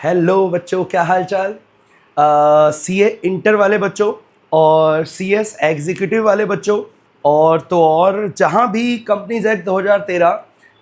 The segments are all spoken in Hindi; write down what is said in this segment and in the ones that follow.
हेलो बच्चों, क्या हाल चाल। सीए इंटर वाले बच्चों और सीएस एग्जीक्यूटिव वाले बच्चों और जहाँ भी कंपनीज एक्ट 2013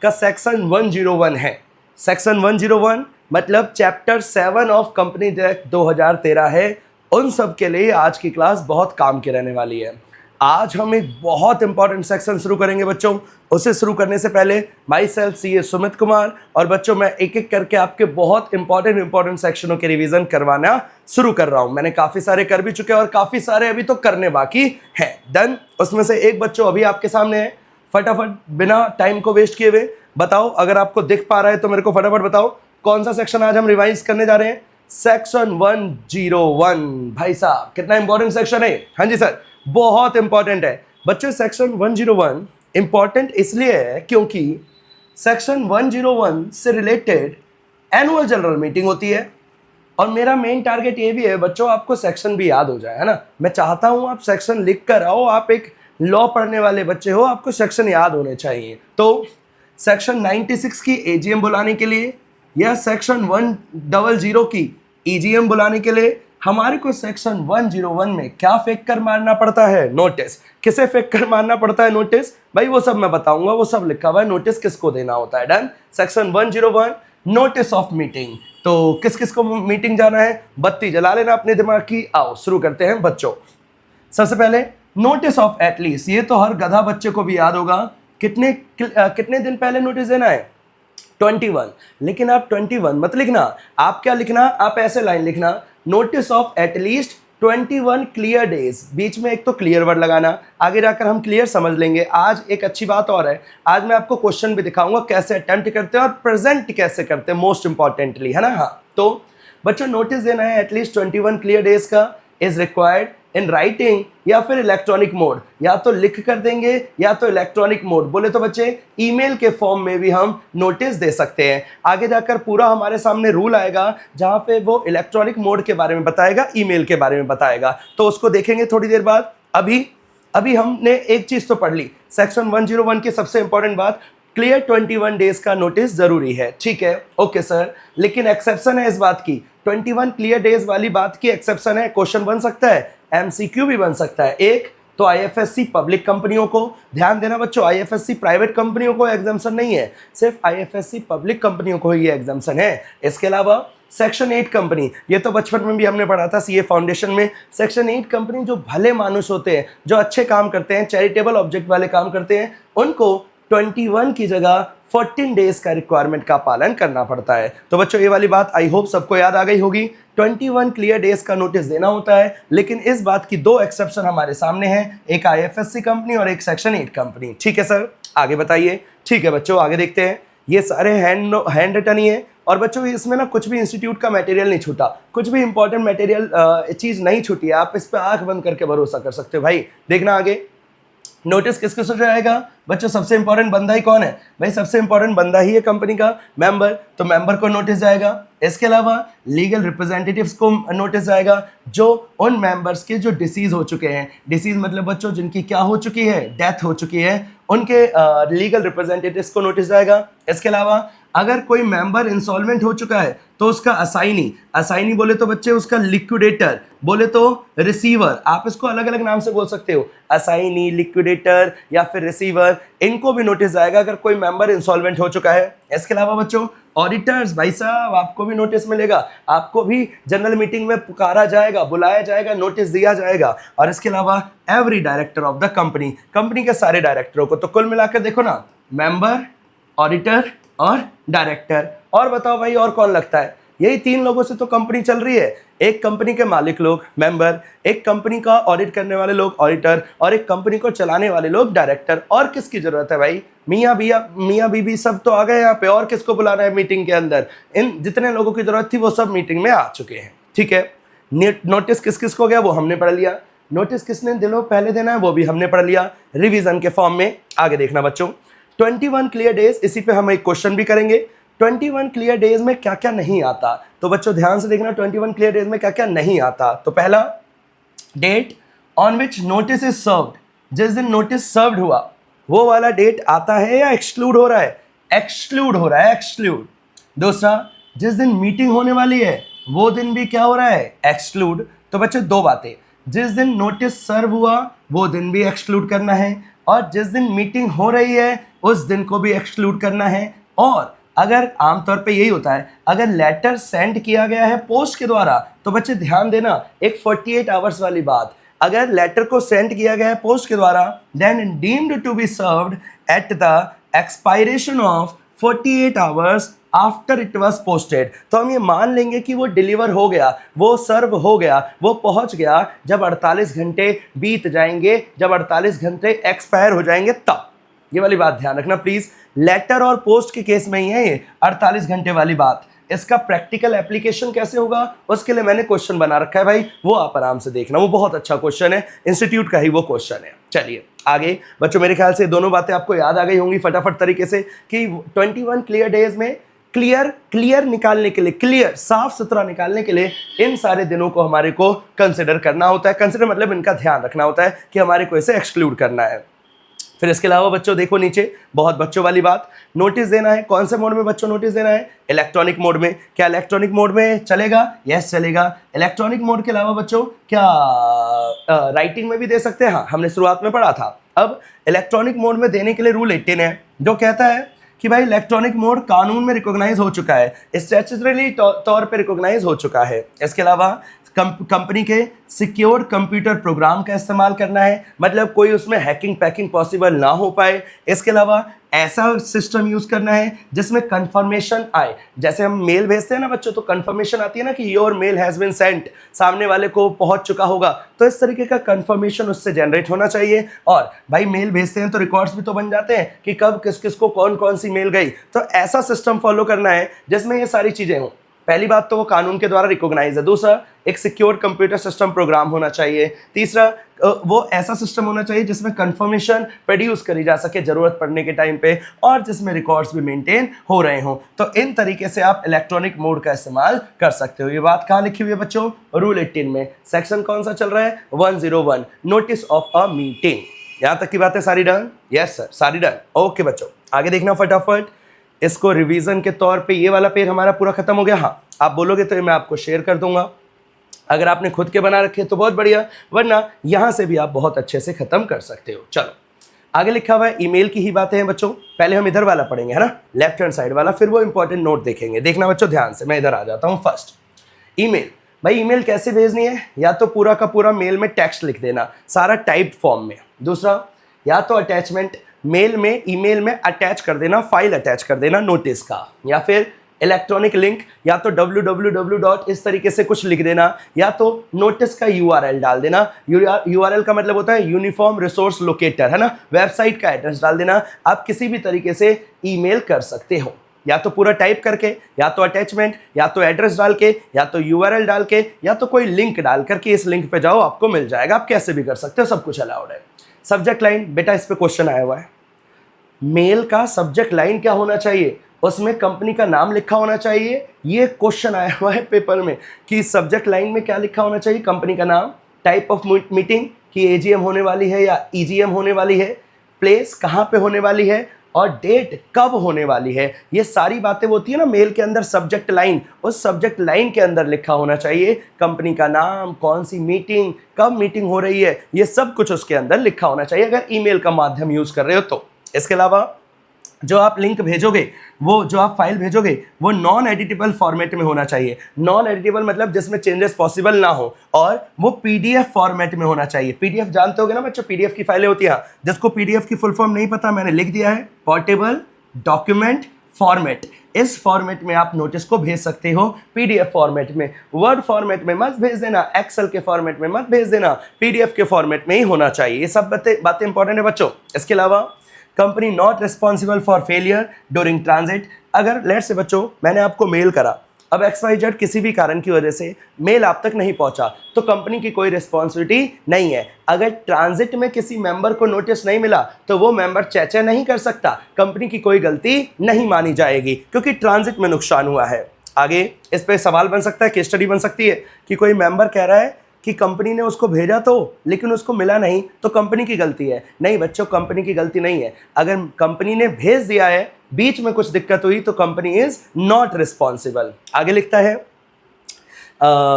का सेक्शन 101 है। सेक्शन 101 मतलब चैप्टर 7 ऑफ कंपनीज एक्ट 2013 है। उन सब के लिए आज की क्लास बहुत काम की रहने वाली है। आज हम एक बहुत इंपॉर्टेंट सेक्शन शुरू करेंगे बच्चों। उसे शुरू करने से पहले my self CA Sumit Kumar और बच्चों मैं एक एक करके आपके बहुत इंपॉर्टेंट सेक्शनों के रिवीजन करवाना शुरू कर रहा हूं। मैंने काफी सारे कर भी चुके हैं और काफी सारे अभी तो करने बाकी हैं। डन। उसमें से एक बच्चों अभी आपके सामने है। फटाफट बिना टाइम को वेस्ट किए हुए बताओ, अगर आपको दिख पा रहा है तो मेरे को फटाफट बताओ कौन सा सेक्शन आज हम रिवाइज करने जा रहे हैं। सेक्शन 101। भाई साहब कितना इंपॉर्टेंट सेक्शन है। हाँ जी सर, बहुत इंपॉर्टेंट है बच्चों। सेक्शन 101 इंपॉर्टेंट इसलिए है क्योंकि सेक्शन 101 से रिलेटेड एनुअल जनरल मीटिंग होती है और मेरा मेन टारगेट ये भी है बच्चों आपको सेक्शन भी याद हो जाए, है ना। मैं चाहता हूं आप सेक्शन लिख कर आओ। आप एक लॉ पढ़ने वाले बच्चे हो, आपको सेक्शन याद होने चाहिए। तो सेक्शन 96 की एजीएम बुलाने के लिए या सेक्शन 100 की ईजीएम बुलाने के लिए हमारे को सेक्शन 101 में क्या फेंक कर मारना पड़ता है? नोटिस। किसे फेंक कर मारना पड़ता है नोटिस? भाई वो सब मैं बताऊंगा, वो सब लिखा हुआ है। नोटिस किसको देना होता है। Done. Section 101 notice of meeting. तो किस किस को मीटिंग जाना है? बत्ती जला लेना अपने दिमाग की। आओ शुरू करते हैं बच्चों। सबसे पहले नोटिस ऑफ एटलीस्ट, ये तो हर गधा बच्चे को भी याद होगा। कितने दिन पहले नोटिस देना है? 21। लेकिन आप 21 मत लिखना। आप क्या लिखना? आप ऐसे लाइन लिखना, notice of at least 21 clear days. बीच में एक तो क्लियर वर्ड लगाना, आगे जाकर हम क्लियर समझ लेंगे। आज एक अच्छी बात और है, आज मैं आपको क्वेश्चन भी दिखाऊंगा कैसे अटेम्प्ट करते हैं और प्रेजेंट कैसे करते हैं, मोस्ट इंपॉर्टेंटली, है ना। हाँ, तो बच्चों नोटिस देना है एटलीस्ट 21 क्लियर डेज का। इज रिक्वायर्ड इन राइटिंग या फिर इलेक्ट्रॉनिक मोड, या तो लिख कर देंगे या तो इलेक्ट्रॉनिक मोड। बोले तो बच्चे ईमेल के फॉर्म में भी हम नोटिस दे सकते हैं। आगे जाकर पूरा हमारे सामने रूल आएगा जहां पे वो इलेक्ट्रॉनिक मोड के बारे में बताएगा, ईमेल के बारे में बताएगा, तो उसको देखेंगे थोड़ी देर बाद। अभी हमने एक चीज तो पढ़ ली, सेक्शन 101 की सबसे इंपॉर्टेंट बात, क्लियर 21 डेज का नोटिस जरूरी है। ठीक है, ओके सर, लेकिन एक्सेप्शन है इस बात की। 21 क्लियर डेज वाली बात की एक्सेप्शन है। क्वेश्चन बन सकता है, एमसीक्यू भी बन सकता है। एक तो आईएफएससी पब्लिक कंपनियों को, ध्यान देना बच्चों, आईएफएससी प्राइवेट कंपनियों को एग्जाम्पशन नहीं है, सिर्फ आईएफएससी पब्लिक कंपनियों को ही एग्जाम्पशन है। इसके अलावा सेक्शन 8 कंपनी, ये तो बचपन में भी हमने पढ़ा था सीए फाउंडेशन में। सेक्शन 8 कंपनी जो भले मानुस होते हैं, जो अच्छे काम करते हैं, चैरिटेबल ऑब्जेक्ट वाले काम करते हैं, उनको 21 की जगह 14 डेज का रिक्वायरमेंट का पालन करना पड़ता है। तो बच्चों ये वाली बात आई होप सबको याद आ गई होगी। 21 क्लियर डेज का नोटिस देना होता है, लेकिन इस बात की दो एक्सेप्शन हमारे सामने हैं, एक आईएफएससी कंपनी और एक सेक्शन 8 कंपनी। ठीक है सर, आगे बताइए। ठीक है बच्चों, आगे देखते हैं। ये सारे हैंड रिटन ही है और बच्चों इसमें ना कुछ भी इंस्टीट्यूट का मटेरियल नहीं छूटा, कुछ भी इंपॉर्टेंट मटेरियल चीज नहीं छूटी है। आप इस पर आंख बंद करके भरोसा कर सकते हो। भाई देखना आगे, नोटिस किसको हो जाएगा बच्चों? सबसे इंपॉर्टेंट बंदा ही कौन है भाई? सबसे इंपॉर्टेंट बंदा ही है कंपनी का, मेंबर। तो मेंबर को नोटिस जाएगा। इसके अलावा लीगल रिप्रेजेंटेटिव्स को नोटिस जाएगा, जो उन मेंबर्स के जो डिसीज हो चुके हैं। डिसीज मतलब बच्चों जिनकी क्या हो चुकी है? डेथ हो चुकी है, उनके लीगल रिप्रेजेंटेटिव्स को नोटिस जाएगा। इसके अलावा अगर कोई मेंबर इंसॉल्वेंट हो चुका है तो उसका असाइनी बोले तो बच्चे उसका लिक्विडेटर, बोले तो रिसीवर, आप इसको अलग अलग नाम से बोल सकते हो, असाइनी, लिक्विडेटर या फिर रिसीवर, इनको भी नोटिस जाएगा अगर कोई मेंबर इंसॉल्वेंट हो चुका है। इसके अलावा बच्चों ऑडिटर्स, भाई साहब आपको भी नोटिस मिलेगा, आपको भी जनरल मीटिंग में पुकारा जाएगा, बुलाया जाएगा, नोटिस दिया जाएगा। और इसके अलावा every director of the company के सारे डायरेक्टरों को। तो कुल मिलाकर देखो ना, मेंबर, ऑडिटर और डायरेक्टर। और बताओ भाई और कौन लगता है? यही तीन लोगों से तो कंपनी चल रही है। एक कंपनी के मालिक लोग मेंबर, एक कंपनी का ऑडिट करने वाले लोग ऑडिटर, और एक कंपनी को चलाने वाले लोग डायरेक्टर। और किसकी जरूरत है भाई? मियाँ बीबी सब तो आ गए यहाँ पे, और किसको बुलाना है मीटिंग के अंदर? इन जितने लोगों की जरूरत थी वो सब मीटिंग में आ चुके हैं। ठीक है, नोटिस किस किस को गया वो हमने पढ़ लिया। नोटिस किसने दिनों पहले देना है वो भी हमने पढ़ लिया रिवीजन के फॉर्म में। आगे देखना बच्चों, 21 क्लियर डेज, इसी पे हम एक क्वेश्चन भी करेंगे। 21 क्लियर डेज में क्या क्या नहीं आता, तो बच्चों ध्यान से देखना 21 क्लियर डेज में क्या क्या नहीं आता। तो पहला, date on which notice is served, जिस दिन नोटिस सर्व्ड हुआ वो वाला डेट आता है या एक्सक्लूड हो रहा है? एक्सक्लूड हो रहा है, एक्सक्लूड। दूसरा, जिस दिन मीटिंग होने वाली है वो दिन भी क्या हो रहा है, एक्सक्लूड। तो बच्चे दो बातें, जिस दिन नोटिस सर्व हुआ वो दिन भी एक्सक्लूड करना है, और जिस दिन मीटिंग हो रही है उस दिन को भी एक्सक्लूड करना है। और अगर आमतौर पे यही होता है, अगर लेटर सेंड किया गया है पोस्ट के द्वारा, तो बच्चे ध्यान देना एक 48 आवर्स वाली बात, अगर लेटर को सेंड किया गया है पोस्ट के द्वारा, then deemed to be served at the expiration of 48 hours after it was posted. तो हम ये मान लेंगे कि वो डिलीवर हो गया, वो सर्व हो गया, वो पहुंच गया जब 48 घंटे बीत जाएंगे, जब 48 घंटे एक्सपायर हो जाएंगे तब। ये वाली बात ध्यान रखना प्लीज, लेटर और पोस्ट के केस में ही है ये 48 घंटे वाली बात। इसका प्रैक्टिकल एप्लीकेशन कैसे होगा उसके लिए मैंने क्वेश्चन बना रखा है भाई, वो आप आराम से देखना, वो बहुत अच्छा क्वेश्चन है, इंस्टीट्यूट का ही वो क्वेश्चन है। चलिए आगे बच्चों, मेरे ख्याल से दोनों बातें आपको याद आ गई होंगी फटाफट तरीके से कि 21 क्लियर डेज में क्लियर निकालने के लिए, क्लियर साफ सुथरा निकालने के लिए इन सारे दिनों को हमारे को कंसिडर करना होता है। कंसिडर मतलब इनका ध्यान रखना होता है कि हमारे को इसे एक्सक्लूड करना है। फिर इसके अलावा बच्चों देखो नीचे बहुत बच्चों वाली बात, नोटिस देना है। कौन से मोड में बच्चों नोटिस देना है, इलेक्ट्रॉनिक मोड में। क्या इलेक्ट्रॉनिक मोड में चलेगा, यस चलेगा। इलेक्ट्रॉनिक मोड के अलावा बच्चों क्या राइटिंग में भी दे सकते हैं, हाँ हमने शुरुआत में पढ़ा था। अब इलेक्ट्रॉनिक मोड में देने के लिए रूल 18 है जो कहता है कि भाई इलेक्ट्रॉनिक मोड कानून में रिकॉग्नाइज हो चुका है, स्टैट्यूटरी तौर पे रिकॉग्नाइज हो चुका है। इसके अलावा कंपनी के सिक्योर्ड कंप्यूटर प्रोग्राम का इस्तेमाल करना है, मतलब कोई उसमें हैकिंग पैकिंग पॉसिबल ना हो पाए। इसके अलावा ऐसा सिस्टम यूज़ करना है जिसमें कंफर्मेशन आए, जैसे हम मेल भेजते हैं ना बच्चों, तो कंफर्मेशन आती है ना कि your mail has been sent, सामने वाले को पहुंच चुका होगा, तो इस तरीके का कंफर्मेशन उससे जनरेट होना चाहिए। और भाई मेल भेजते हैं तो रिकॉर्ड्स भी तो बन जाते हैं कि कब किस किस को कौन कौन सी मेल गई, तो ऐसा सिस्टम फॉलो करना है जिसमें ये सारी चीज़ें हों। पहली बात तो वो कानून के द्वारा रिकॉग्नाइज है, दूसरा एक सिक्योर कंप्यूटर सिस्टम प्रोग्राम होना चाहिए, तीसरा वो ऐसा सिस्टम होना चाहिए जिसमें कंफर्मेशन प्रोड्यूस करी जा सके ज़रूरत पड़ने के टाइम पे, और जिसमें रिकॉर्ड्स भी मेंटेन हो रहे हों। तो इन तरीके से आप इलेक्ट्रॉनिक मोड का इस्तेमाल कर सकते हो। ये बात कहाँ लिखी हुई है बच्चों, रूल 18 में। सेक्शन कौन सा चल रहा है, 101, नोटिस ऑफ अ मीटिंग। यहाँ तक की बातें सारी डन, यस सर सारी डन। ओके बच्चों आगे देखना फटाफट, इसको रिवीजन के तौर पे ये वाला पेज हमारा पूरा खत्म हो गया। हाँ आप बोलोगे तो ये मैं आपको शेयर कर दूंगा, अगर आपने खुद के बना रखे तो बहुत बढ़िया, वरना यहाँ से भी आप बहुत अच्छे से खत्म कर सकते हो। चलो आगे लिखा हुआ है ईमेल की ही बातें हैं बच्चों, पहले हम इधर वाला पढ़ेंगे है ना, लेफ्ट हैंड साइड वाला, फिर वो इंपॉर्टेंट नोट देखेंगे। देखना बच्चों ध्यान से, मैं इधर आ जाता हूँ। फर्स्ट ईमेल, भाई ईमेल कैसे भेजनी है, या तो पूरा का पूरा मेल में टेक्स्ट लिख देना सारा टाइप्ड फॉर्म में, दूसरा या तो अटैचमेंट मेल में ईमेल में अटैच कर देना, फाइल अटैच कर देना नोटिस का, या फिर इलेक्ट्रॉनिक लिंक, या तो www. इस तरीके से कुछ लिख देना, या तो नोटिस का URL डाल देना। URL का मतलब होता है यूनिफॉर्म रिसोर्स लोकेटर, है ना, वेबसाइट का एड्रेस डाल देना। आप किसी भी तरीके से ईमेल कर सकते हो, या तो पूरा टाइप करके, या तो अटैचमेंट, या तो एड्रेस डाल के, या तो URL डाल के, या तो कोई लिंक डाल करके इस लिंक पे जाओ आपको मिल जाएगा। आप कैसे भी कर सकते हो, सब कुछ अलाउड है। सब्जेक्ट लाइन, बेटा इस पे क्वेश्चन आया हुआ है, मेल का सब्जेक्ट लाइन क्या होना चाहिए, उसमें कंपनी का नाम लिखा होना चाहिए। ये क्वेश्चन आया हुआ है पेपर में कि सब्जेक्ट लाइन में क्या लिखा होना चाहिए, कंपनी का नाम, टाइप ऑफ मीटिंग कि AGM होने वाली है या EGM होने वाली है, प्लेस कहाँ पे होने वाली है, और डेट कब होने वाली है। ये सारी बातें होती है ना मेल के अंदर सब्जेक्ट लाइन, उस सब्जेक्ट लाइन के अंदर लिखा होना चाहिए कंपनी का नाम, कौन सी मीटिंग, कब मीटिंग हो रही है, ये सब कुछ उसके अंदर लिखा होना चाहिए अगर ईमेल का माध्यम यूज़ कर रहे हो तो। इसके अलावा जो आप लिंक भेजोगे, वो जो आप फाइल भेजोगे, वो नॉन एडिटेबल फॉर्मेट में होना चाहिए। नॉन एडिटेबल मतलब जिसमें चेंजेस पॉसिबल ना हो, और वो PDF फॉर्मेट में होना चाहिए। PDF जानते होगे ना बच्चों, PDF की फाइलें होती हैं, जिसको PDF की फुल फॉर्म नहीं पता मैंने लिख दिया है, पोर्टेबल डॉक्यूमेंट फॉर्मेट। इस फॉर्मेट में आप नोटिस को भेज सकते हो, PDF फॉर्मेट में। वर्ड फॉर्मेट में मत भेज देना, एक्सेल के फॉर्मेट में मत भेज देना, PDF के फॉर्मेट में ही होना चाहिए। ये सब बातें इंपॉर्टेंट है बच्चों। इसके अलावा company not responsible for failure during transit. अगर लेट से बच्चों मैंने आपको मेल करा, अब XYZ किसी भी कारण की वजह से मेल आप तक नहीं पहुंचा, तो कंपनी की कोई रिस्पॉन्सिबिलिटी नहीं है। अगर ट्रांजिट में किसी मेंबर को नोटिस नहीं मिला तो वो मेंबर चेचे नहीं कर सकता, कंपनी की कोई गलती नहीं मानी जाएगी क्योंकि ट्रांजिट में नुकसान हुआ है। आगे इस पर सवाल बन सकता है, केस स्टडी बन सकती है कि कोई मेंबर कह रहा है कि कंपनी ने उसको भेजा तो लेकिन उसको मिला नहीं, तो कंपनी की गलती है। नहीं बच्चों, कंपनी की गलती नहीं है। अगर कंपनी ने भेज दिया है बीच में कुछ दिक्कत हुई तो कंपनी इज नॉट रिस्पॉन्सिबल। आगे लिखता है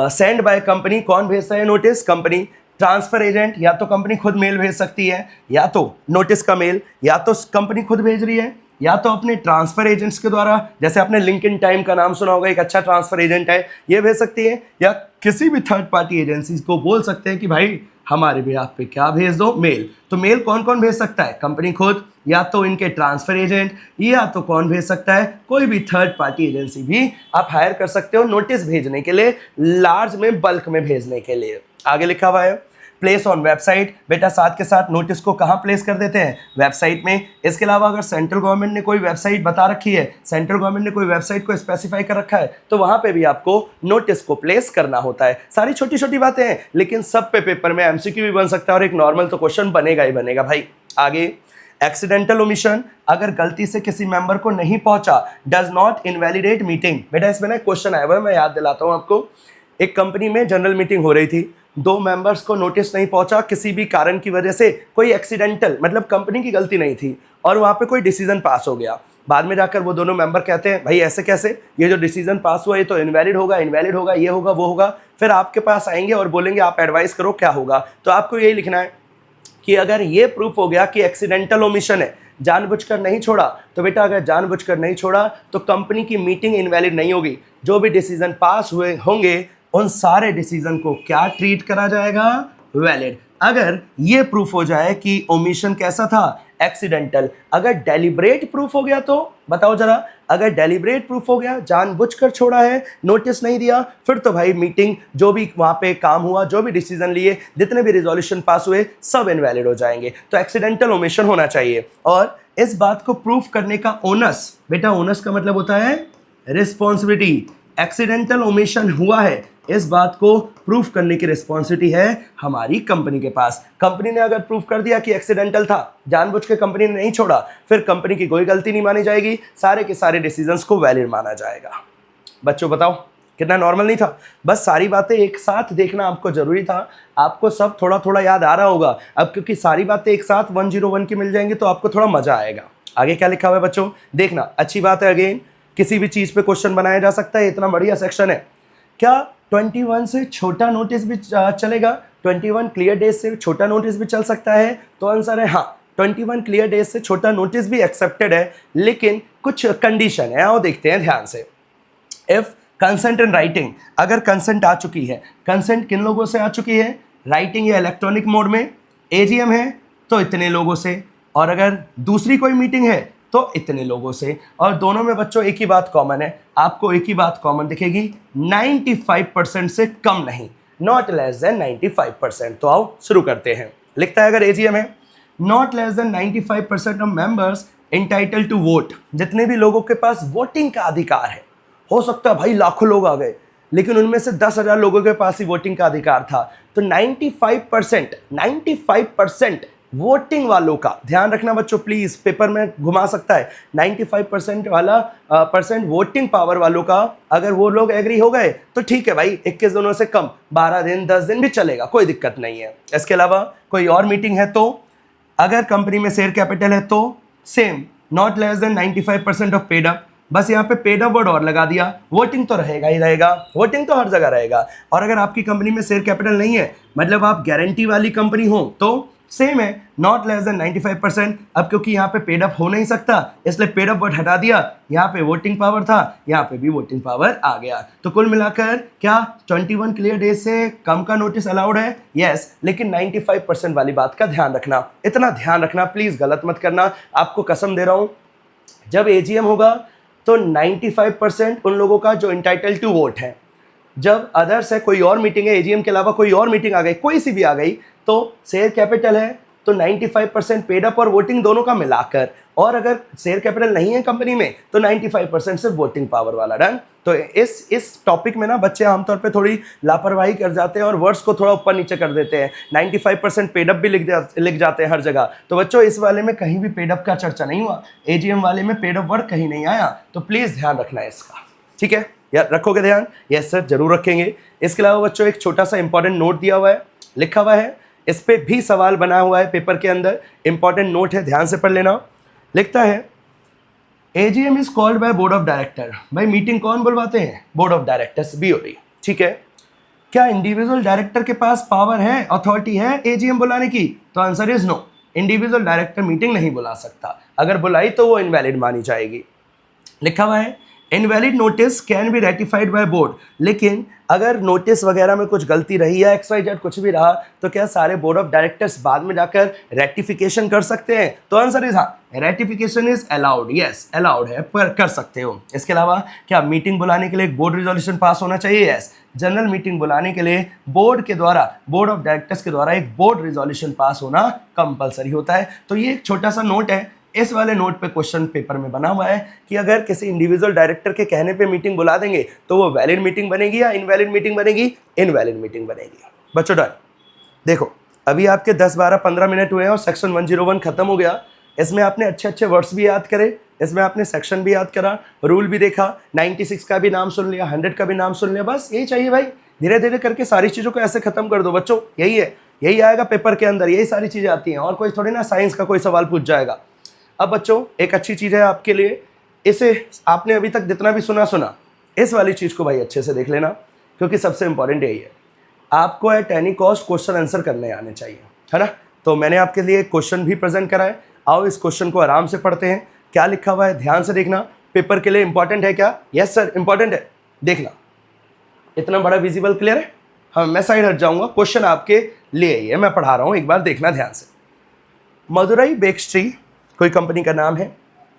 सेंड बाय कंपनी, कौन भेजता है नोटिस? कंपनी। ट्रांसफर एजेंट, या तो कंपनी खुद मेल भेज सकती है, या तो नोटिस का मेल या तो कंपनी खुद भेज रही है, या तो अपने ट्रांसफर एजेंट्स के द्वारा, जैसे आपने लिंक्डइन टाइम का नाम सुना होगा, एक अच्छा ट्रांसफर एजेंट है, ये भेज सकती है, या किसी भी थर्ड पार्टी एजेंसी को बोल सकते हैं कि भाई हमारे बेहाफ पे क्या भेज दो, मेल। तो मेल कौन कौन भेज सकता है? कंपनी खुद, या तो इनके ट्रांसफर एजेंट, या तो कौन भेज सकता है? कोई भी थर्ड पार्टी एजेंसी भी आप हायर कर सकते हो नोटिस भेजने के लिए, लार्ज में, बल्क में भेजने के लिए। आगे लिखा हुआ है प्लेस ऑन वेबसाइट, बेटा साथ के साथ नोटिस को कहाँ प्लेस कर देते हैं? वेबसाइट में। इसके अलावा अगर सेंट्रल गवर्नमेंट ने कोई वेबसाइट बता रखी है, सेंट्रल गवर्नमेंट ने कोई वेबसाइट को स्पेसिफाई कर रखा है, तो वहाँ पे भी आपको नोटिस को प्लेस करना होता है। सारी छोटी छोटी बातें हैं, लेकिन सब पे पेपर में एमसीक्यू भी बन सकता है और एक नॉर्मल तो क्वेश्चन बनेगा ही बनेगा भाई। आगे एक्सीडेंटल ओमिशन, अगर गलती से किसी मेंबर को नहीं पहुंचा, डज नॉट इनवैलिडेट मीटिंग। बेटा इसमें ना क्वेश्चन आया हुआ है, मैं याद दिलाता हूं आपको। एक कंपनी में जनरल मीटिंग हो रही थी, 2 मेंबर्स को नोटिस नहीं पहुंचा किसी भी कारण की वजह से, कोई एक्सीडेंटल मतलब कंपनी की गलती नहीं थी, और वहां पे कोई डिसीजन पास हो गया। बाद में जाकर वो दोनों मेंबर कहते हैं भाई ऐसे कैसे, ये जो डिसीजन पास हुआ ये तो इनवैलिड होगा, इनवैलिड होगा, ये होगा वो होगा। फिर आपके पास आएंगे और बोलेंगे आप एडवाइस करो क्या होगा। तो आपको यही लिखना है कि अगर ये प्रूफ हो गया कि एक्सीडेंटल ओमिशन है, जानबूझकर नहीं छोड़ा, तो बेटा अगर जानबूझकर नहीं छोड़ा तो कंपनी की मीटिंग इनवैलिड नहीं होगी। जो भी डिसीजन पास हुए होंगे उन सारे डिसीजन को क्या ट्रीट करा जाएगा? वैलिड। अगर ये प्रूफ हो जाए कि ओमिशन कैसा था? एक्सीडेंटल। अगर डेलिब्रेट प्रूफ हो गया तो बताओ जरा, अगर डेलिब्रेट प्रूफ हो गया, जानबूझकर छोड़ा है, नोटिस नहीं दिया, फिर तो भाई मीटिंग, जो भी वहां पे काम हुआ, जो भी डिसीजन लिए, जितने भी रिजोल्यूशन पास हुए, सब इनवैलिड हो जाएंगे। तो एक्सीडेंटल ओमिशन होना चाहिए। और इस बात को प्रूफ करने का ओनस, बेटा ओनस का मतलब होता है रिस्पॉन्सिबिलिटी। एक्सीडेंटल ओमिशन हुआ है, इस बात को प्रूफ करने की रिस्पॉन्सिबिलिटी है हमारी कंपनी के पास। कंपनी ने अगर प्रूफ कर दिया कि एक्सीडेंटल था, जानबूझ के कंपनी ने नहीं छोड़ा, फिर कंपनी की कोई गलती नहीं मानी जाएगी, सारे के सारे डिसीजंस को वैलिड माना जाएगा। बच्चों बताओ कितना नॉर्मल नहीं था? बस सारी बातें एक साथ देखना आपको जरूरी था। आपको सब थोड़ा थोड़ा याद आ रहा होगा अब, क्योंकि सारी बातें एक साथ 101 की मिल जाएंगी तो आपको थोड़ा मजा आएगा। आगे क्या लिखा हुआ है बच्चों, देखना अच्छी बात है। अगेन किसी भी चीज पे क्वेश्चन बनाया जा सकता है, इतना बढ़िया सेक्शन है। क्या 21 से छोटा नोटिस भी चलेगा? 21 क्लियर डेज से छोटा नोटिस भी चल सकता है? तो आंसर है हाँ, 21 क्लियर डेज से छोटा नोटिस भी एक्सेप्टेड है, लेकिन कुछ कंडीशन है, आओ देखते हैं ध्यान से। इफ कंसेंट इन राइटिंग, अगर कंसेंट आ चुकी है, कंसेंट किन लोगों से आ चुकी है? राइटिंग या इलेक्ट्रॉनिक मोड में। एजीएम है तो इतने लोगों से, और अगर दूसरी कोई मीटिंग है तो इतने लोगों से। और दोनों में बच्चों एक ही बात कॉमन है, आपको एक ही बात कॉमन दिखेगी, 95% से कम नहीं, नॉट लेस देन 95%। तो आओ शुरू करते हैं। लिखता है अगर एजीएम है, not less than 95% of members entitled to vote, जितने भी लोगों के पास वोटिंग का अधिकार है। हो सकता है भाई लाखों लोग आ गए, लेकिन उनमें से 10,000 लोगों के पास ही वोटिंग का अधिकार था, तो 95% वोटिंग वालों का ध्यान रखना बच्चों, प्लीज पेपर में घुमा सकता है। 95% वाला परसेंट वोटिंग पावर वालों का, अगर वो लोग एग्री हो गए तो ठीक है भाई, 21 दिनों से कम, 12 दिन 10 दिन भी चलेगा, कोई दिक्कत नहीं है। इसके अलावा कोई और मीटिंग है तो, अगर कंपनी में शेयर कैपिटल है तो same, not less than 95% of paid up. बस यहाँ पे पेड अप वर्ड और लगा दिया, वोटिंग तो रहेगा ही रहेगा, वोटिंग तो हर जगह रहेगा। और अगर आपकी कंपनी में शेयर कैपिटल नहीं है, मतलब आप गारंटी वाली कंपनी हो, तो सेम है, नॉट लेस देन 95%। अब क्योंकि यहाँ पे पेड अप हो नहीं सकता, इसलिए पेड अप वर्ड हटा दिया, यहाँ पे वोटिंग पावर था, यहाँ पे भी वोटिंग पावर आ गया। तो कुल मिलाकर क्या 21 क्लियर डेज से कम का नोटिस अलाउड है? यस, लेकिन 95% वाली बात का ध्यान रखना, इतना ध्यान रखना प्लीज, गलत मत करना, आपको कसम दे रहा हूं। जब एजीएम होगा तो 95% उन लोगों का जो इंटाइटल टू वोट है। जब अदर्स है, कोई और मीटिंग है, एजीएम के अलावा कोई और मीटिंग आ गई, कोई सी भी आ गई, तो शेयर कैपिटल है तो 95% पेड अप और वोटिंग दोनों का मिलाकर, और अगर शेयर कैपिटल नहीं है कंपनी में तो 95% सिर्फ वोटिंग पावर वाला। डन। तो इस टॉपिक में ना बच्चे आमतौर पे थोड़ी लापरवाही कर जाते हैं और वर्ड्स को थोड़ा ऊपर नीचे कर देते हैं, 95% पेड अप भी लिख जाते हैं हर जगह। तो बच्चों इस वाले में कहीं भी पेड अप का चर्चा नहीं हुआ, एजीएम वाले में पेड अप वर्ड कहीं नहीं आया, तो प्लीज ध्यान रखना है इसका, ठीक है यार, रखोगे ध्यान? यस सर, जरूर रखेंगे। इसके अलावा बच्चों एक छोटा सा इंपॉर्टेंट नोट दिया हुआ है, लिखा हुआ है, इस पे भी सवाल बना हुआ है पेपर के अंदर, इंपॉर्टेंट नोट है, ध्यान से पढ़ लेना। लिखता है AGM is called by board of director. भाई मीटिंग कौन बुलवाते हैं? Board of directors, BOD. ठीक है, क्या इंडिविजुअल डायरेक्टर के पास पावर है, अथॉरिटी है एजीएम बुलाने की? तो answer is no, individual director meeting नहीं बुला सकता। अगर बुलाई तो वो इनवैलिड मानी जाएगी। लिखा हुआ है invalid notice can be ratified by board. लेकिन अगर नोटिस वगैरह में कुछ गलती रही या XYZ कुछ भी रहा तो क्या सारे बोर्ड ऑफ डायरेक्टर्स बाद में जाकर रेटिफिकेशन कर सकते हैं? तो आंसर इज हाँ, ratification is allowed. Yes, allowed है, पर कर सकते हो। इसके अलावा क्या मीटिंग बुलाने के लिए एक बोर्ड रिजोल्यूशन पास होना चाहिए? यस, जनरल मीटिंग बुलाने के लिए बोर्ड के द्वारा, बोर्ड ऑफ डायरेक्टर्स के द्वारा एक बोर्ड रिजोल्यूशन पास होना कंपलसरी होता है। तो ये एक छोटा सा नोट है, इस वाले नोट पे क्वेश्चन पेपर में बना हुआ है कि अगर किसी इंडिविजुअल डायरेक्टर के कहने पे मीटिंग बुला देंगे तो वो वैलिड मीटिंग बनेगी या इनवैलिड मीटिंग बनेगी? इनवैलिड मीटिंग बनेगी। बच्चों डन। देखो अभी आपके 10, 12, 15 मिनट हुए हैं और सेक्शन 101 खत्म हो गया। इसमें आपने अच्छे अच्छे वर्ड्स भी याद करे, इसमें आपने सेक्शन भी याद करा, रूल भी देखा, 96 का भी नाम सुन लिया, 100 का भी नाम सुन लिया। बस यही चाहिए भाई, धीरे धीरे करके सारी चीज़ों को ऐसे खत्म कर दो बच्चों। यही है, यही आएगा पेपर के अंदर, यही सारी चीज़ें आती हैं। और कोई थोड़ी ना साइंस का कोई सवाल पूछ जाएगा। अब बच्चों एक अच्छी चीज़ है आपके लिए, इसे आपने अभी तक जितना भी सुना इस वाली चीज़ को भाई अच्छे से देख लेना, क्योंकि सबसे इंपॉर्टेंट यही है, आपको at any cost question answer करने आने चाहिए, है ना। तो मैंने आपके लिए एक क्वेश्चन भी प्रेजेंट करा है, आओ इस क्वेश्चन को आराम से पढ़ते हैं। क्या लिखा हुआ है ध्यान से देखना, पेपर के लिए इंपॉर्टेंट है क्या? यस सर इंपॉर्टेंट है, देखना। इतना बड़ा विजिबल क्लियर है? हाँ, मैं साइड हट जाऊंगा, क्वेश्चन आपके लिए ही है, मैं पढ़ा रहा हूँ, एक बार देखना ध्यान से। मदुरई बेक्सट्री कोई कंपनी का नाम है,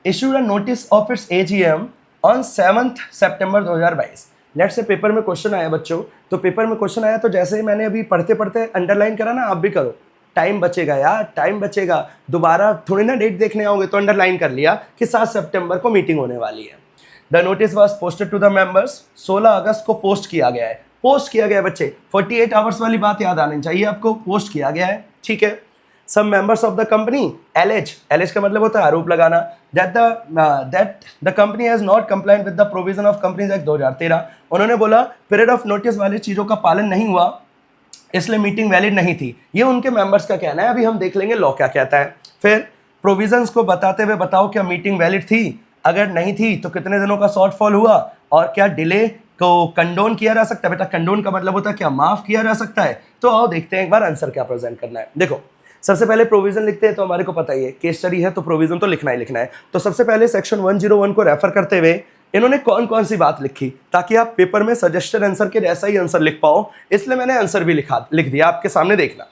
issued a notice of its AGM on 7 September 2022। Let's say paper में क्वेश्चन आया बच्चों, तो पेपर में क्वेश्चन आया तो जैसे ही मैंने अभी पढ़ते पढ़ते अंडरलाइन करा ना, आप भी करो, टाइम बचेगा यार, टाइम बचेगा। दोबारा थोड़ी ना डेट देखने आओगे, तो अंडरलाइन कर लिया कि 7 सितंबर को मीटिंग होने वाली है। The notice was posted to the members, 16 अगस्त को पोस्ट किया गया है। पोस्ट किया गया बच्चे, 48 आवर्स वाली बात याद आनी चाहिए आपको, पोस्ट किया गया है। ठीक है, some members of the company allege का मतलब होता है आरोप लगाना, that the company has not complied with the provision of Companies Act 2013। उन्होंने बोला पीरियड ऑफ नोटिस वाली चीज़ों का पालन नहीं हुआ, इसलिए मीटिंग वैलिड नहीं थी। ये उनके मेंबर्स का कहना है। अभी हम देख लेंगे लॉ क्या कहता है। फिर प्रोविजंस को बताते हुए बताओ क्या मीटिंग वैलिड थी, अगर नहीं थी तो कितने दिनों का शॉर्टफॉल हुआ, और क्या डिले को कंडोन किया जा सकता है? बेटा कंडोन का मतलब होता है क्या माफ किया जा सकता है। तो आओ देखते हैं एक बार आंसर क्या प्रेजेंट करना है। देखो सबसे पहले प्रोविजन लिखते हैं, तो हमारे को पता ही है केस स्टडी है तो प्रोविजन तो लिखना ही लिखना है। तो सबसे पहले सेक्शन 101 को रेफर करते हुए इन्होंने कौन कौन सी बात लिखी, ताकि आप पेपर में सजेस्टेड आंसर के जैसा ही आंसर लिख पाओ, इसलिए मैंने आंसर भी लिख दिया आपके सामने। देखना,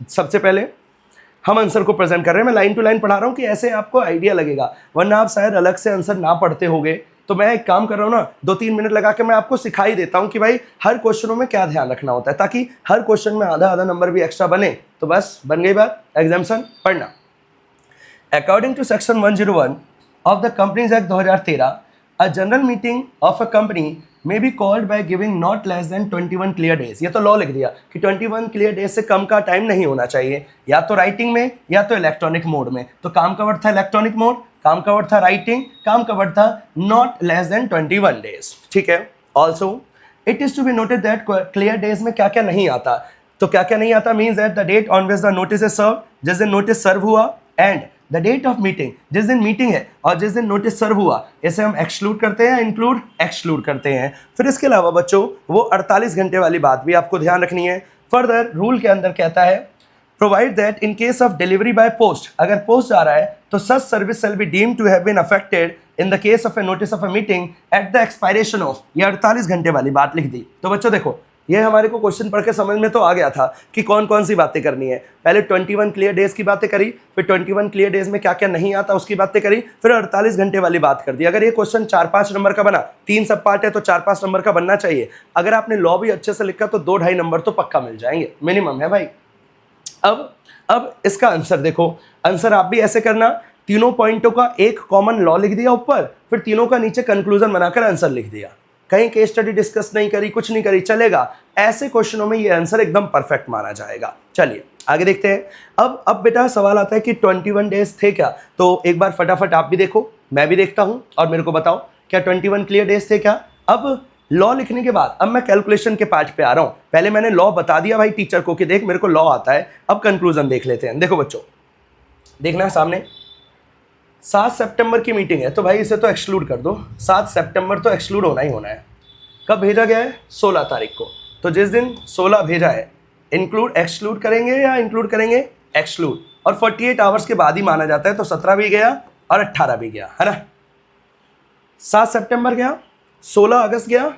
सबसे पहले हम आंसर को प्रेजेंट कर रहे हैं, मैं लाइन टू लाइन पढ़ा रहा हूँ कि ऐसे आपको आइडिया लगेगा, वरना आप शायद अलग से आंसर ना पढ़ते होगे। तो मैं एक काम कर रहा हूँ ना, 2-3 मिनट लगा के मैं आपको सिखाई देता हूँ कि भाई हर क्वेश्चनों में क्या ध्यान रखना होता है, ताकि हर क्वेश्चन में आधा नंबर भी एक्स्ट्रा बने। तो बस बन गई बात, एग्जाम्पशन पढ़ना। According to section 101 of the companies act 2013, a general meeting of a company may be called by giving not less than 21 clear days। ये तो लॉ लिख दिया कि 21 क्लियर डेज से कम का टाइम नहीं होना चाहिए, या तो राइटिंग में या तो इलेक्ट्रॉनिक मोड में। तो काम का वर्ड था इलेक्ट्रॉनिक मोड, काम का वर्ड था राइटिंग, काम का वर्ड था नॉट लेस देन 21 डेज। ठीक है, also it is to be noted that clear days में क्या क्या नहीं आता। तो क्या क्या नहीं आता means that the date on which the notice is serve, जिस दिन नोटिस सर्व हुआ, and the date of meeting, जिस दिन मीटिंग है और जिस दिन नोटिस सर्व हुआ, इसे हम एक्सक्लूड करते हैं, इंक्लूड एक्सक्लूड करते हैं। फिर इसके अलावा बच्चों वो 48 घंटे वाली बात भी आपको ध्यान रखनी है। फर्दर रूल के अंदर कहता है provide that in case of delivery by post, अगर पोस्ट आ रहा है तो such service shall be deemed to have been affected in the case of a notice of a meeting at the expiration of, ये 48 घंटे वाली बात लिख दी। तो बच्चों देखो ये हमारे को क्वेश्चन पढ़ के समझ में तो आ गया था कि कौन कौन सी बातें करनी है। पहले 21 क्लियर डेज की बातें करी, फिर 21 क्लियर डेज में क्या क्या नहीं आता उसकी बातें करी, फिर 48 घंटे वाली बात कर दी। अगर ये क्वेश्चन 4-5 नंबर का बना, 3 सब पार्ट है तो 4-5 नंबर का बनना चाहिए। अगर आपने लॉ भी अच्छे से लिखा तो 2-2.5 नंबर तो पक्का मिल जाएंगे, मिनिमम है भाई। अब इसका आंसर देखो, आंसर आप भी ऐसे करना, तीनों पॉइंटों का एक कॉमन लॉ लिख दिया ऊपर, फिर तीनों का नीचे कंक्लूजन बनाकर आंसर लिख दिया। कहीं केस स्टडी डिस्कस नहीं करी, कुछ नहीं करी, चलेगा। ऐसे क्वेश्चनों में ये आंसर एकदम परफेक्ट माना जाएगा। चलिए आगे देखते हैं। अब बेटा सवाल आता है कि 21 डेज थे क्या, तो एक बार फटाफट आप भी देखो, मैं भी देखता हूं और मेरे को बताओ क्या 21 क्लियर डेज थे क्या। अब लॉ लिखने के बाद अब मैं कैलकुलेशन के पार्ट पे आ रहा हूं। पहले मैंने लॉ बता दिया भाई टीचर को कि देख मेरे को लॉ आता है। अब कंक्लूजन देख लेते हैं। देखो बच्चों, देखना है सामने, 7 सितंबर की मीटिंग है, तो भाई इसे तो एक्सक्लूड कर दो। 7 सितंबर तो एक्सक्लूड होना ही होना है। कब भेजा गया है? 16 तारीख को। तो जिस दिन 16 भेजा है, इंक्लूड एक्सक्लूड करेंगे या इंक्लूड करेंगे? एक्सक्लूड। और 48 आवर्स के बाद ही माना जाता है, तो 17 भी गया और 18 भी गया, है ना। 7 सितंबर गया, 16 अगस्त गया,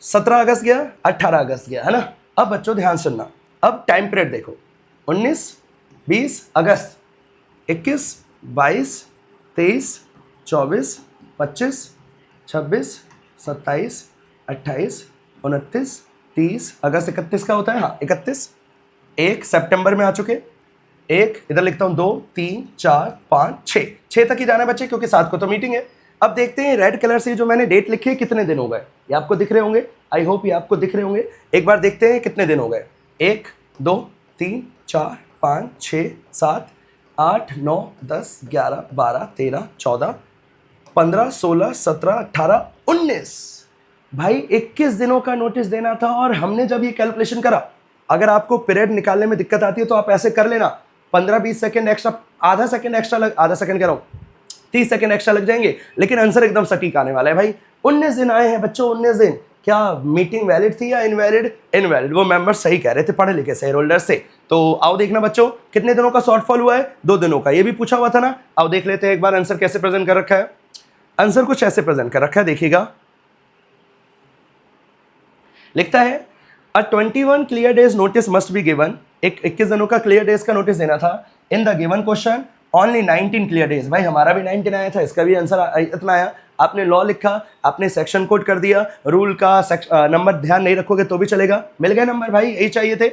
17 अगस्त गया, 18 अगस्त गया, है ना। अब बच्चों ध्यान सुनना, अब टाइम पीरियड देखो। 19, 20 अगस्त, 21, 22, 23, 24, 25, 26, 27, 28, 29, 30 अगस्त 31 का होता है, हाँ 31। 1 सितंबर में आ चुके, 1 इधर लिखता हूँ, 2, 3, 4, 5, 6 तक ही जाना है बच्चे, क्योंकि 7 को तो मीटिंग है। अब देखते हैं रेड कलर से जो मैंने डेट लिखी है कितने दिन हो गए। ये आपको दिख रहे होंगे, आई होप ये आपको दिख रहे होंगे। एक बार देखते हैं कितने दिन हो गए। 1, 2, 3, 4, 5, 6, 7, 8, 9, 10, 11, 12, 13, 14, 15, 16, 17, 18, 19। भाई 21 दिनों का नोटिस देना था। और हमने जब ये कैलकुलेशन करा, अगर आपको पीरियड निकालने में दिक्कत आती है तो आप ऐसे कर लेना, 15-20 सेकंड एक्स्ट्रा, आधा सेकंड कह रहा हूँ, 30 सेकंड एक्स्ट्रा लग जाएंगे, लेकिन आंसर एकदम सटीक आने वाला है भाई। 19 दिन आए हैं बच्चों, 19 दिन। क्या मीटिंग वैलिड थी या इनवैलिड? इनवैलिड। वो मेंबर्स सही कह रहे थे, पढ़े लिखे शेयर होल्डर्स थे। तो आओ देखना बच्चों, कितने दिनों का शॉर्टफॉल हुआ है? 2 दिनों का। ये भी पूछा हुआ था ना। आओ देख लेते हैं एक बार आंसर कैसे प्रेजेंट कर रखा है। आंसर कुछ ऐसे प्रेजेंट कर रखा है, देखिएगा। लिखता है अ 21 clear days notice must be given. एक 21 दिनों का क्लियर डेज का नोटिस देना था। In the given question only 19 clear days. भाई हमारा भी 19 आया था, इसका भी आंसर इतना आया। आपने लॉ लिखा, आपने सेक्शन कोड कर दिया, रूल का नंबर ध्यान नहीं रखोगे तो भी चलेगा। मिल गए नंबर भाई, यही चाहिए थे।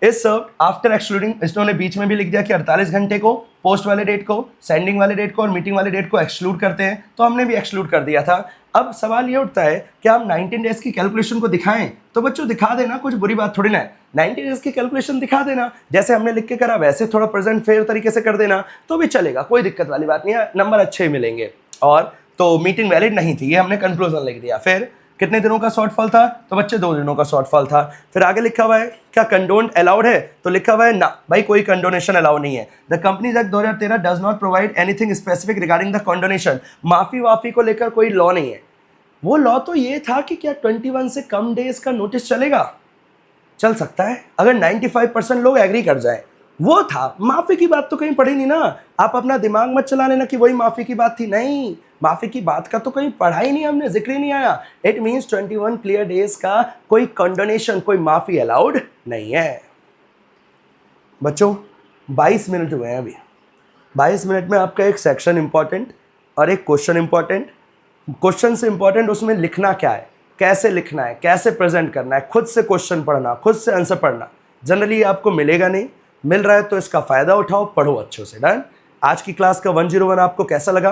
इज सर्व्ड आफ्टर एक्सक्लूडिंग, इन्होंने बीच में भी लिख दिया कि 48 घंटे को, पोस्ट वाले डेट को, सेंडिंग वाले डेट को और मीटिंग वाले डेट को एक्सक्लूड करते हैं, तो हमने भी एक्सक्लूड कर दिया था। अब सवाल ये उठता है कि हम 19 डेज की कैलकुलेशन को दिखाएं, तो बच्चों दिखा देना, कुछ बुरी बात थोड़ी ना है। 90 डेज की कैलकुलेशन दिखा देना, जैसे हमने लिख के करा वैसे थोड़ा प्रेजेंट फेयर तरीके से कर देना तो भी चलेगा, कोई दिक्कत वाली बात नहीं है, नंबर अच्छे मिलेंगे। और तो मीटिंग वैलिड नहीं थी, ये हमने कंक्लूजन लिख दिया। फिर कितने दिनों का शॉर्टफॉल था? तो बच्चे 2 दिनों का शॉर्टफॉल था। फिर आगे लिखा हुआ है क्या कंडोन्ड अलाउड है? तो लिखा हुआ है ना भाई, कोई कंडोनेशन अलाउ नहीं है। The companies act 2013 does not provide anything specific regarding the condonation. माफी वाफी को लेकर कोई लॉ नहीं है। वो लॉ तो ये था कि क्या 21 से कम डेज का नोटिस चलेगा, चल सकता है अगर 95% लोग एग्री कर जाए, वो था। माफी की बात तो कहीं पढ़ी नहीं ना, आप अपना दिमाग मत चला लेना कि वही माफी की बात थी। नहीं, माफी की बात का तो कहीं पढ़ा ही नहीं हमने, जिक्र ही नहीं आया। इट मींस 21 क्लियर डेज का कोई कंडोनेशन, कोई माफी अलाउड नहीं है। बच्चों 22 मिनट हुए हैं अभी। 22 मिनट में आपका एक सेक्शन इंपॉर्टेंट और एक क्वेश्चन इंपॉर्टेंट। क्वेश्चन से इंपॉर्टेंट उसमें लिखना क्या है, कैसे लिखना है, कैसे प्रेजेंट करना है, खुद से क्वेश्चन पढ़ना, खुद से आंसर पढ़ना। जनरली आपको मिलेगा नहीं, मिल रहा है तो इसका फ़ायदा उठाओ, पढ़ो अच्छे से। डन। आज की क्लास का 101 आपको कैसा लगा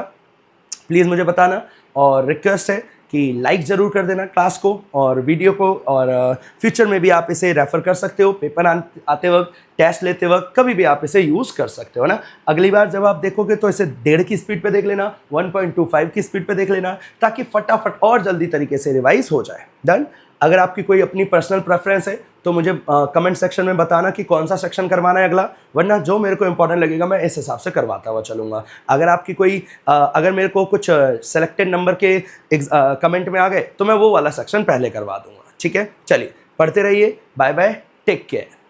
प्लीज़ मुझे बताना। और रिक्वेस्ट है कि लाइक ज़रूर कर देना क्लास को और वीडियो को, और फ्यूचर में भी आप इसे रेफ़र कर सकते हो। पेपर आते वक्त, टेस्ट लेते वक्त, कभी भी आप इसे यूज़ कर सकते हो ना। अगली बार जब आप देखोगे तो इसे 1.5 की स्पीड पे देख लेना, 1.25 की स्पीड पे देख लेना, ताकि फटाफट और जल्दी तरीके से रिवाइज हो जाए। डन। अगर आपकी कोई अपनी पर्सनल प्रेफरेंस है तो मुझे कमेंट सेक्शन में बताना कि कौन सा सेक्शन करवाना है अगला, वरना जो मेरे को इंपॉर्टेंट लगेगा मैं इस हिसाब से करवाता हुआ चलूँगा। अगर आपकी कोई अगर मेरे को कुछ सेलेक्टेड नंबर के कमेंट में आ गए तो मैं वो वाला सेक्शन पहले करवा दूँगा। ठीक है, चलिए पढ़ते रहिए। Bye bye, take care.